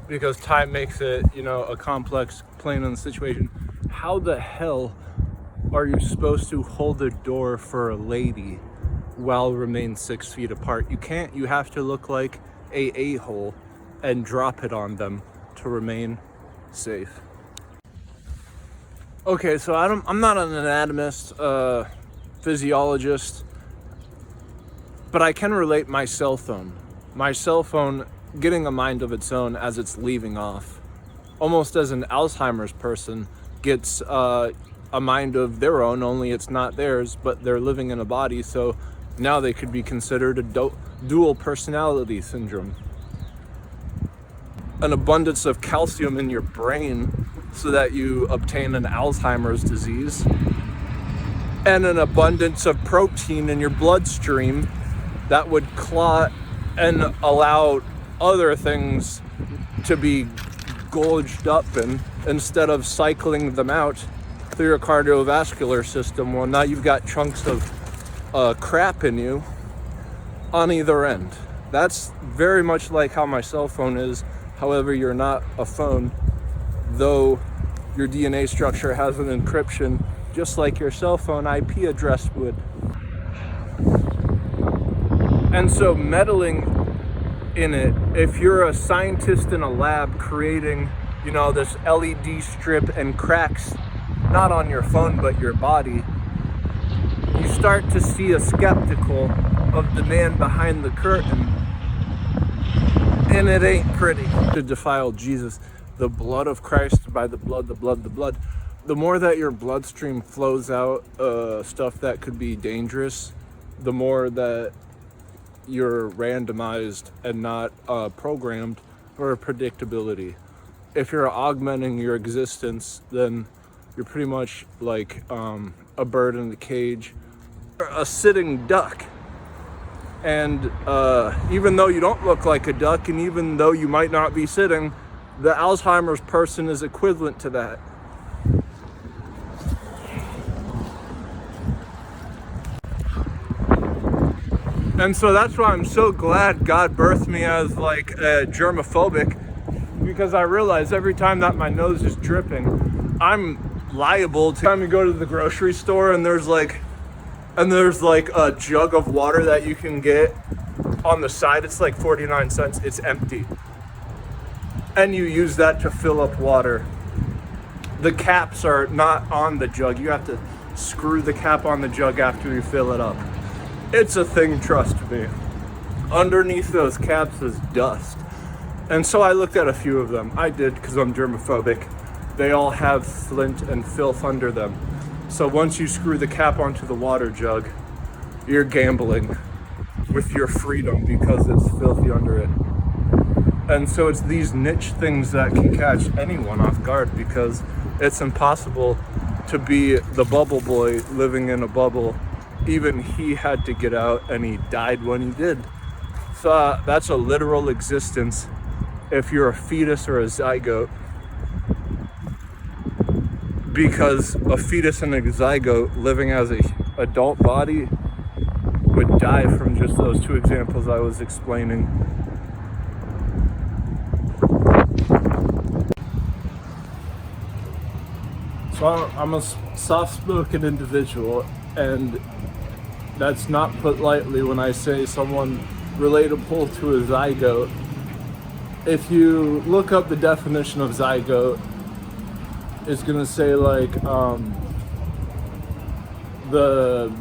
Because time makes it, a complex plane on the situation. How the hell are you supposed to hold the door for a lady while remain 6 feet apart? You can't. You have to look like a a-hole and drop it on them to remain safe. Okay, so I'm not an anatomist, physiologist, but I can relate my cell phone. My cell phone getting a mind of its own as it's leaving off, almost as an Alzheimer's person gets a mind of their own, only it's not theirs, but they're living in a body, so now they could be considered a dual personality syndrome. An abundance of calcium in your brain so that you obtain an Alzheimer's disease, and an abundance of protein in your bloodstream that would clot and allow other things to be gorged up in instead of cycling them out through your cardiovascular system. Well, now you've got chunks of crap in you on either end. That's very much like how my cell phone is. However, you're not a phone, though your DNA structure has an encryption just like your cell phone IP address would. And so meddling in it, if you're a scientist in a lab creating, this LED strip and cracks, not on your phone, but your body, you start to see a skeptical of the man behind the curtain. And it ain't pretty. To defile Jesus, the blood of Christ, by the blood, the blood, the blood. The more that your bloodstream flows out stuff that could be dangerous, the more that you're randomized and not programmed for predictability. If you're augmenting your existence, then you're pretty much like a bird in the cage, a sitting duck. And even though you don't look like a duck, and even though you might not be sitting, the Alzheimer's person is equivalent to that. And so that's why I'm so glad God birthed me as like germophobic, because I realize every time that my nose is dripping, I'm liable to. Time you go to the grocery store and there's like a jug of water that you can get on the side. It's like 49 cents. It's empty. And you use that to fill up water. The caps are not on the jug. You have to screw the cap on the jug after you fill it up. It's a thing, trust me. Underneath those caps is dust. And so I looked at a few of them. I did, because I'm germophobic. They all have flint and filth under them. So once you screw the cap onto the water jug, you're gambling with your freedom because it's filthy under it. And so it's these niche things that can catch anyone off guard, because it's impossible to be the bubble boy living in a bubble. Even he had to get out, and he died when he did. So that's a literal existence if you're a fetus or a zygote. Because a fetus and a zygote living as an adult body would die from just those two examples I was explaining. So I'm a soft-spoken individual, and that's not put lightly when I say someone relatable to a zygote. If you look up the definition of zygote, it's gonna say like the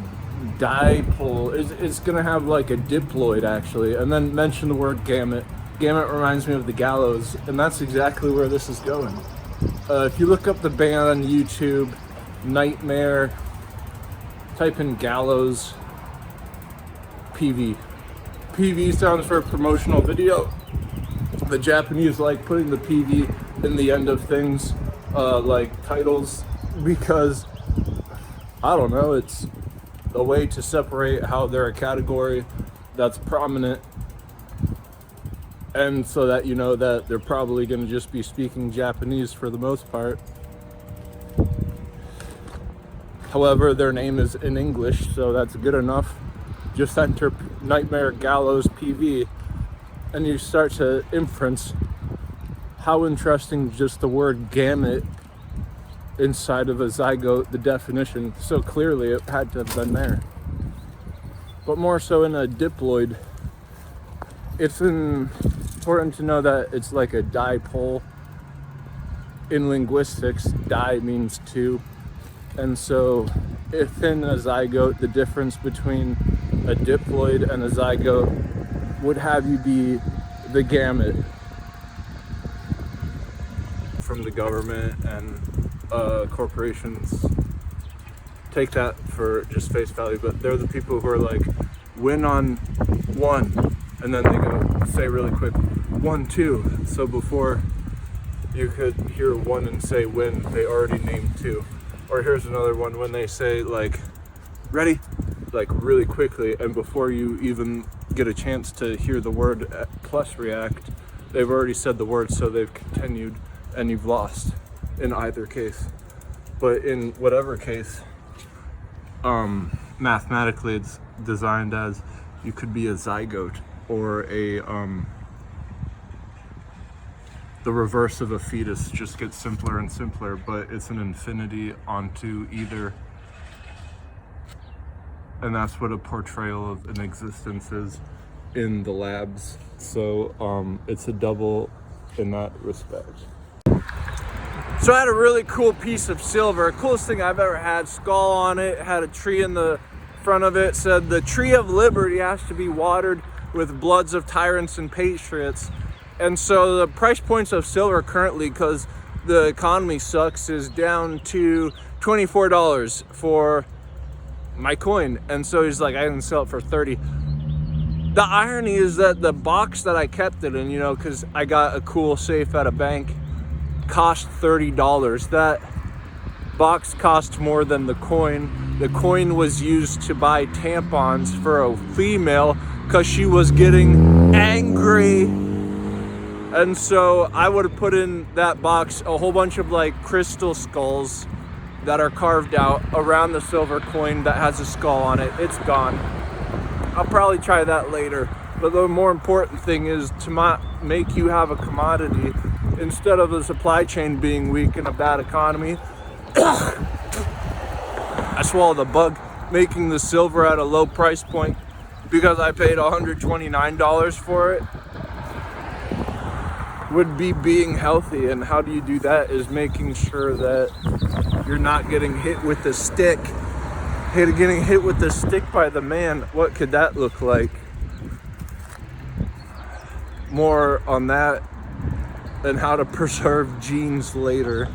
dipole. It's gonna have like a diploid actually, and then mention the word gamete. Gamete reminds me of the gallows, and that's exactly where this is going. If you look up the band on YouTube, Nightmare, type in gallows, PV. PV stands for promotional video. The Japanese like putting the PV in the end of things, like titles, because, I don't know, it's a way to separate how they're a category that's prominent, and so that you know that they're probably going to just be speaking Japanese for the most part. However, their name is in English, so that's good enough. Just enter Nightmare Gallows PV, and you start to inference how interesting just the word gamete inside of a zygote, the definition, so clearly it had to have been there. But more so in a diploid, it's important to know that it's like a dipole. In linguistics, di means two. And so if in a zygote, the difference between a diploid and a zygote would have you be the gamete. From the government and corporations take that for just face value, but they're the people who are like, win on one, and then they go say really quick 1 2. So before you could hear one and say win, they already named two. Or here's another one, when they say like ready, like really quickly, and before you even get a chance to hear the word plus react, they've already said the word, so they've continued, and you've lost in either case. But in whatever case, mathematically it's designed as you could be a zygote or a the reverse of a fetus. Just gets simpler and simpler, but it's an infinity onto either, and that's what a portrayal of an existence is in the labs. So it's a double in that respect. So I had a really cool piece of silver, coolest thing I've ever had, skull on it, had a tree in the front of it, said the tree of liberty has to be watered with bloods of tyrants and patriots. And so the price points of silver currently, because the economy sucks, is down to $24 for my coin. And so he's like, I can sell it for 30. The irony is that the box that I kept it in, you know, because I got a cool safe at a bank, cost $30. That box cost more than the coin. The coin was used to buy tampons for a female because she was getting angry. And so I would have put in that box a whole bunch of like crystal skulls that are carved out around the silver coin that has a skull on it. It's gone. I'll probably try that later. But the more important thing is to make you have a commodity instead of the supply chain being weak in a bad economy. I swallowed a bug, making the silver at a low price point because I paid $129 for it. Would be being healthy. And how do you do that is making sure that you're not getting hit with the stick. Getting hit with the stick by the man. What could that look like? More on that and how to preserve genes later.